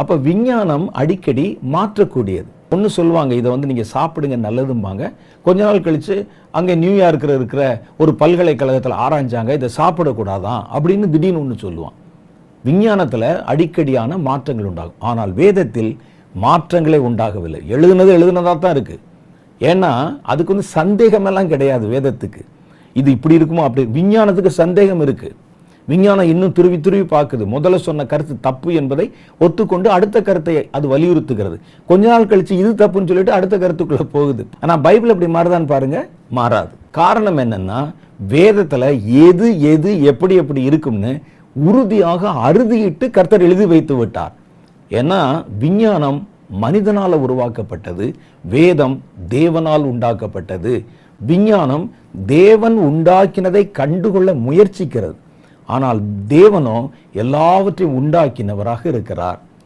அப்போ விஞ்ஞானம் அடிக்கடி மாற்றக்கூடியது. ஒன்று சொல்லுவாங்க, இதை நீங்கள் சாப்பிடுங்க நல்லதும்பாங்க. கொஞ்ச நாள் கழித்து அங்கே நியூயார்க்கில் இருக்கிற ஒரு பல்கலைக்கழகத்தில் ஆராய்ஞ்சாங்க, இதை சாப்பிடக்கூடாதான் அப்படின்னு திடீர்னு ஒன்று சொல்லுவான். விஞ்ஞானத்தில் அடிக்கடியான மாற்றங்கள் உண்டாகும். ஆனால் வேதத்தில் மாற்றங்களே உண்டாகவில்லை. எழுதுனதாக தான் இருக்குது. ஏன்னா அதுக்கு சந்தேகமெல்லாம் கிடையாது. வேதத்துக்கு இது இப்படி இருக்குமோ அப்படி. விஞ்ஞானத்துக்கு சந்தேகம் இருக்குது. விஞ்ஞானம் இன்னும் துருவி பார்க்குது. முதல்ல சொன்ன கருத்து தப்பு என்பதை ஒத்துக்கொண்டு அடுத்த கருத்தை அது வலியுறுத்துகிறது. கொஞ்ச நாள் கழிச்சு இது தப்புன்னு சொல்லிட்டு அடுத்த கருத்துக்குள்ள போகுது. ஆனால் பைபிள் அப்படி மாறுதான்னு பாருங்க, மாறாது. காரணம் என்னன்னா, வேதத்தில் எது எது எப்படி எப்படி இருக்கும்னு உறுதியாக அறுதியிட்டு கர்த்தர் எழுதி வைத்து விட்டார். ஏன்னா விஞ்ஞானம் மனிதனால் உருவாக்கப்பட்டது, வேதம் தேவனால் உண்டாக்கப்பட்டது. விஞ்ஞானம் தேவன் உண்டாக்கினதை கண்டுகொள்ள முயற்சிக்கிறது. ஆனால் தேவனோ எல்லாவற்றையும் உண்டாக்கினவராக இருக்கிறார்.